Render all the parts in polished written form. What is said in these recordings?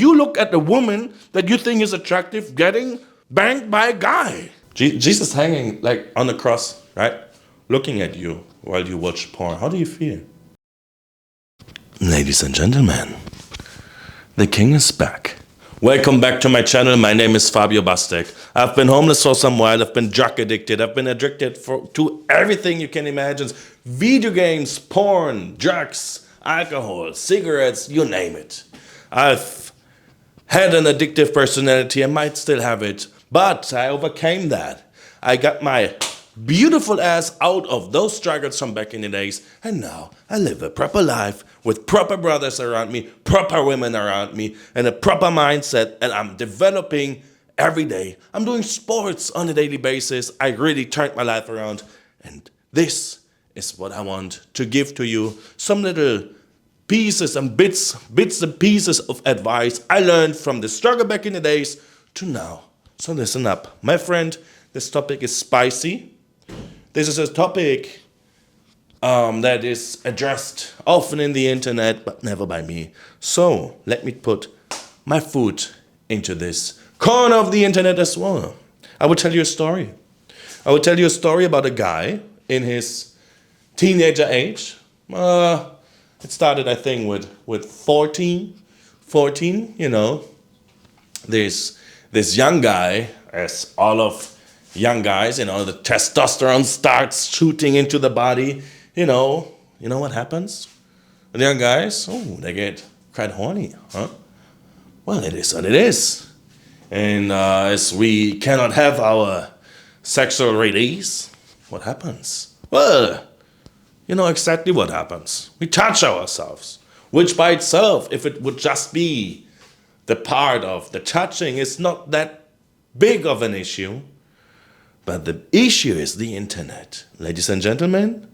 you look at a woman that you think is attractive getting banged by a guy. Jesus hanging like on the cross, right? Looking at you while you watch porn. How do you feel? Ladies and gentlemen, the king is back. Welcome back to my channel. My name is Fabio Bastek. I've been homeless for some while. I've been drug addicted. I've been addicted to everything you can imagine. Video games, porn, drugs, alcohol, cigarettes, you name it. I've had an addictive personality. I might still have it, but I overcame that. I got my beautiful ass out of those struggles from back in the days, and now I live a proper life with proper brothers around me, proper women around me, and a proper mindset, and I'm developing every day. I'm doing sports on a daily basis. I really turned my life around, and this is what I want to give to you. Some little pieces and bits and pieces of advice I learned from the struggle back in the days to now. So listen up. My friend, this topic is spicy. This is a topic that is addressed often in the internet, but never by me. So let me put my foot into this corner of the internet as well. I will tell you a story. I will tell you a story about a guy in his teenager age. It started, I think, with 14, you know. This young guy, as all of young guys, you know, the testosterone starts shooting into the body. You know what happens? The young guys, they get quite horny, huh? Well, it is what it is. And as we cannot have our sexual release, what happens? Well, you know exactly what happens. We touch ourselves, which by itself, if it would just be the part of the touching, is not that big of an issue. But the issue is the internet. Ladies and gentlemen,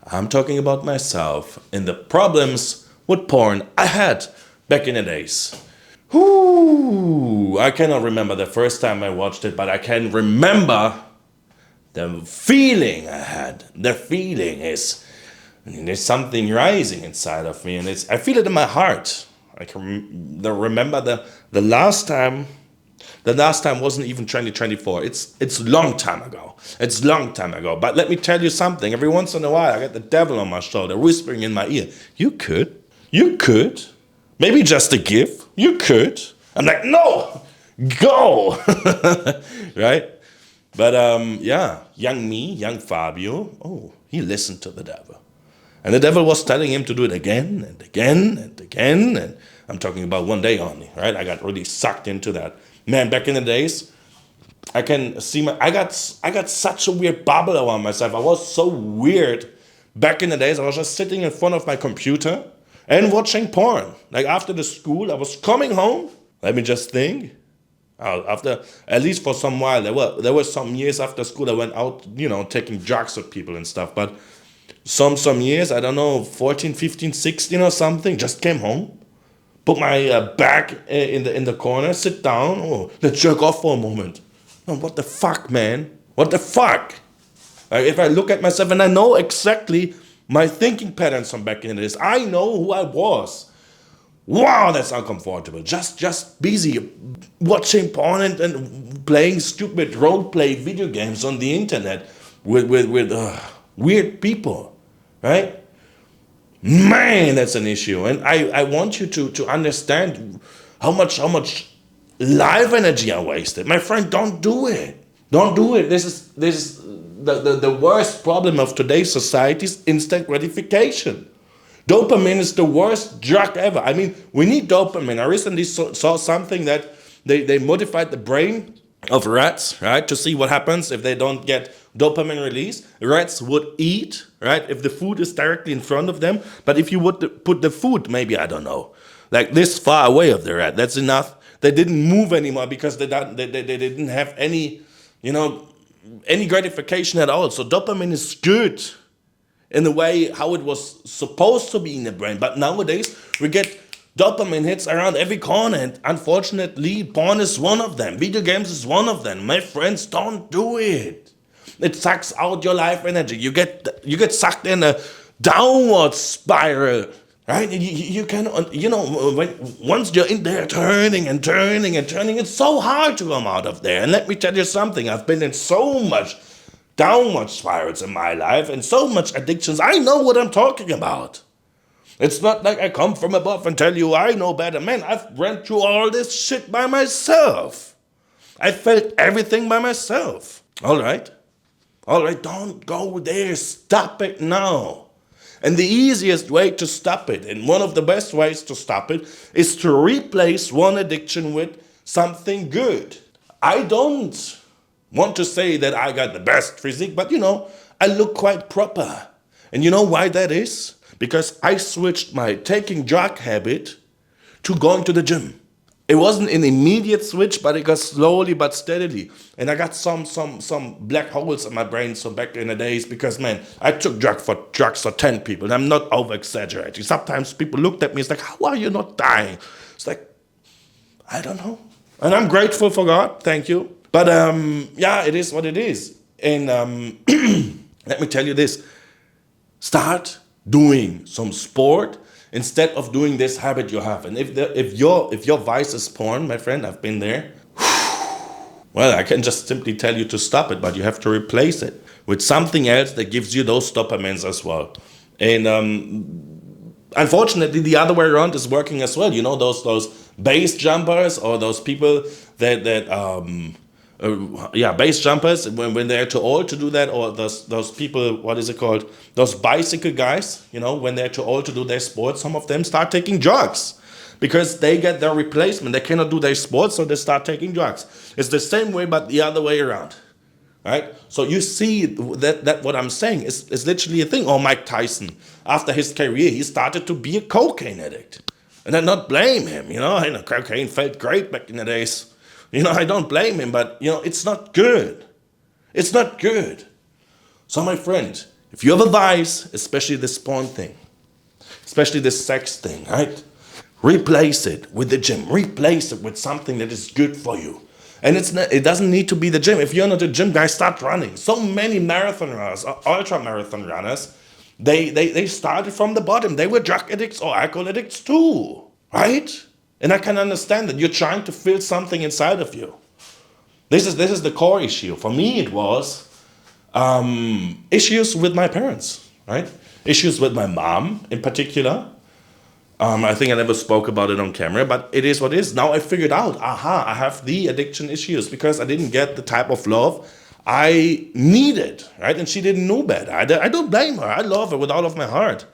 I'm talking about myself and the problems with porn I had back in the days. I cannot remember the first time I watched it, but I can remember the feeling I had. The feeling is, there's something rising inside of me, and I feel it in my heart. I can remember the last time. The last time wasn't even 2024. It's long time ago. It's long time ago. But let me tell you something. Every once in a while, I get the devil on my shoulder whispering in my ear. You could. Maybe just a gift. You could. I'm like, no, go. Right? But young me, young Fabio, he listened to the devil. And the devil was telling him to do it again and again and again. And I'm talking about one day only, right? I got really sucked into that. Man, back in the days, I can see I got such a weird bubble around myself. I was so weird back in the days. I was just sitting in front of my computer and watching porn. Like after the school, I was coming home. Let me just think. After, at least for some while, there were some years after school I went out, taking drugs with people and stuff. But some years, I don't know, 14, 15, 16 or something, just came home. Put my back in the corner, sit down, let's jerk off for a moment. Oh, what the fuck, man? What the fuck? If I look at myself and I know exactly my thinking patterns from back in the days, I know who I was. Wow, that's uncomfortable. Just busy watching porn and playing stupid role-play video games on the internet with weird people, right? Man, that's an issue. And I want you to understand how much life energy I wasted. My friend, don't do it. Don't do it. This is the worst problem of today's society is instant gratification. Dopamine is the worst drug ever. I mean, we need dopamine. I recently saw something that they modified the brain of rats, right, to see what happens if they don't get dopamine release. Rats would eat, right, if the food is directly in front of them. But if you would put the food, maybe, I don't know, like this far away of the rat, that's enough. They didn't move anymore because they didn't have any, any gratification at all. So dopamine is good in the way how it was supposed to be in the brain. But nowadays, we get dopamine hits around every corner, and unfortunately, porn is one of them. Video games is one of them. My friends, don't do it. It sucks out your life energy. You get sucked in a downward spiral right? You can, once you're in there turning and turning and turning, it's so hard to come out of there. And let me tell you something, I've been in so much downward spirals in my life and so much addictions. I know what I'm talking about. It's not like I come from above and tell you I know better. Man, I've ran through all this shit by myself. I felt everything by myself. All right, don't go there. Stop it now. And the easiest way to stop it, and one of the best ways to stop it, is to replace one addiction with something good. I don't want to say that I got the best physique, but I look quite proper. And you know why that is? Because I switched my taking drug habit to going to the gym. It wasn't an immediate switch, but it got slowly but steadily. And I got some black holes in my brain so back in the days because, man, I took drugs for 10 people. And I'm not over-exaggerating. Sometimes people looked at me, it's like, how are you not dying? It's like, I don't know. And I'm grateful for God, thank you. But yeah, it is what it is. And let me tell you this. Start doing some sport instead of doing this habit you have. And if your vice is porn, my friend, I've been there. Well, I can just simply tell you to stop it, but you have to replace it with something else that gives you those dopamines as well. And unfortunately, the other way around is working as well. Those base jumpers or those people that base jumpers when they're too old to do that, or those people, what is it called? Those bicycle guys, when they're too old to do their sports, some of them start taking drugs because they get their replacement. They cannot do their sports, so they start taking drugs. It's the same way, but the other way around, right? So you see that what I'm saying is literally a thing. Or Mike Tyson, after his career, he started to be a cocaine addict. And I don't blame him, cocaine felt great back in the days. I don't blame him, but, it's not good. It's not good. So, my friend, if you have a vice, especially this porn thing, especially this sex thing, right? Replace it with the gym. Replace it with something that is good for you. And it doesn't need to be the gym. If you're not a gym guy, start running. So many marathon runners, ultra marathon runners, they started from the bottom. They were drug addicts or alcohol addicts too, right? And I can understand that you're trying to fill something inside of you. This is the core issue. For me, it was issues with my parents, right? Issues with my mom in particular. I think I never spoke about it on camera, but it is what it is. Now I figured out, I have the addiction issues because I didn't get the type of love I needed, right? And she didn't know better. I don't blame her. I love her with all of my heart.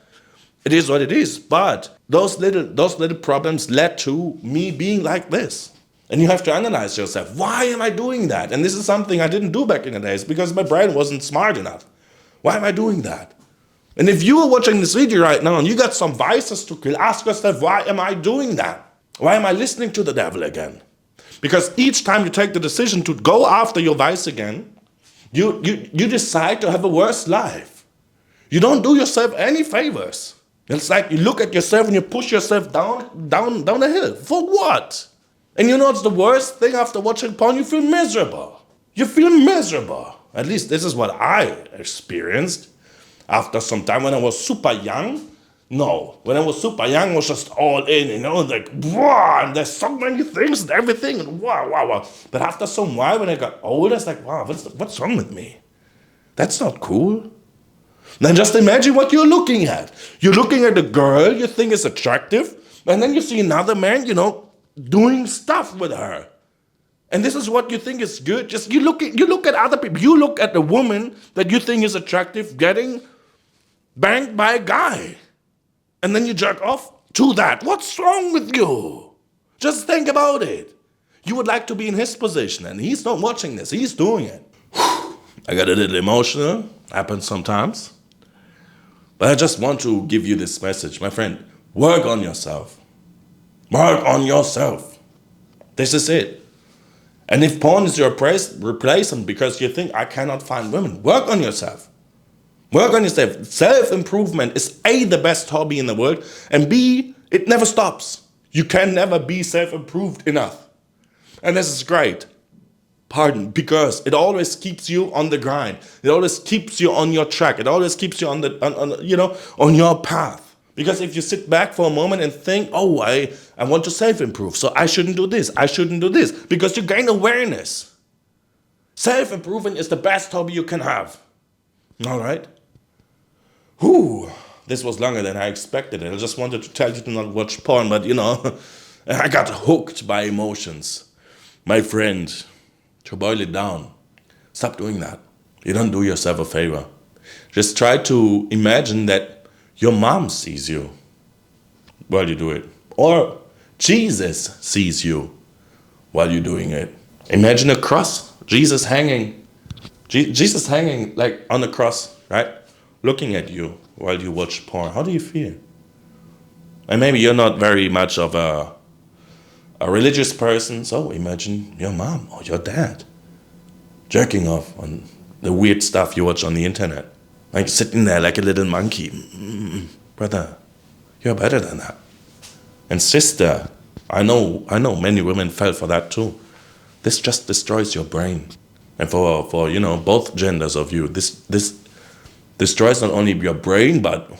It is what it is, but those little problems led to me being like this. And you have to analyze yourself. Why am I doing that? And this is something I didn't do back in the days because my brain wasn't smart enough. Why am I doing that? And if you are watching this video right now and you got some vices to kill, ask yourself, why am I doing that? Why am I listening to the devil again? Because each time you take the decision to go after your vice again, you decide to have a worse life. You don't do yourself any favors. It's like you look at yourself and you push yourself down the hill. For what? And it's the worst thing after watching porn? You feel miserable. You feel miserable. At least this is what I experienced after some time when I was super young. No, when I was super young, I was just all in, like, wow, and there's so many things and everything, and wow. But after some while, when I got older, it's like, wow, what's wrong with me? That's not cool. Then just imagine what you're looking at. You're looking at a girl you think is attractive, and then you see another man, doing stuff with her. And this is what you think is good. Just you look at other people. You look at the woman that you think is attractive getting banged by a guy. And then you jerk off to that. What's wrong with you? Just think about it. You would like to be in his position, and he's not watching this. He's doing it. I got a little emotional. Happens sometimes. But I just want to give you this message, my friend. Work on yourself. Work on yourself. This is it. And if porn is your replacement because you think I cannot find women, work on yourself. Work on yourself. Self-improvement is A, the best hobby in the world, and B, it never stops. You can never be self-improved enough. And this is great. Because it always keeps you on the grind. It always keeps you on your track. It always keeps you on your path. Because if you sit back for a moment and think, oh, I want to self-improve, so I shouldn't do this, I shouldn't do this, because you gain awareness. Self-improvement is the best hobby you can have. All right? Whew, this was longer than I expected. And I just wanted to tell you to not watch porn, but I got hooked by emotions. My friend, to boil it down, stop doing that. You don't do yourself a favor. Just try to imagine that your mom sees you while you do it. Or Jesus sees you while you're doing it. Imagine a cross. Jesus hanging like on the cross, right? Looking at you while you watch porn. How do you feel? And maybe you're not very much of a religious person, so imagine your mom or your dad jerking off on the weird stuff you watch on the internet. Like sitting there like a little monkey. Brother, you're better than that. And sister, I know many women fell for that too. This just destroys your brain. And for both genders of you, this destroys not only your brain, but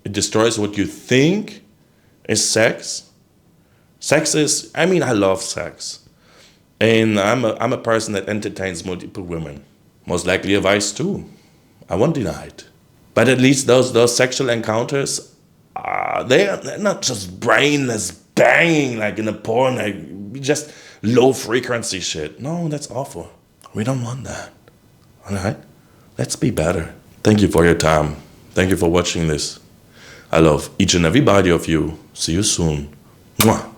it destroys what you think is sex. Sex is, I love sex. And I'm a person that entertains multiple women. Most likely a vice too. I won't deny it. But at least those sexual encounters, they're not just brainless banging like in a porn, like just low frequency shit. No, that's awful. We don't want that. All right? Let's be better. Thank you for your time. Thank you for watching this. I love each and every body of you. See you soon. Mwah.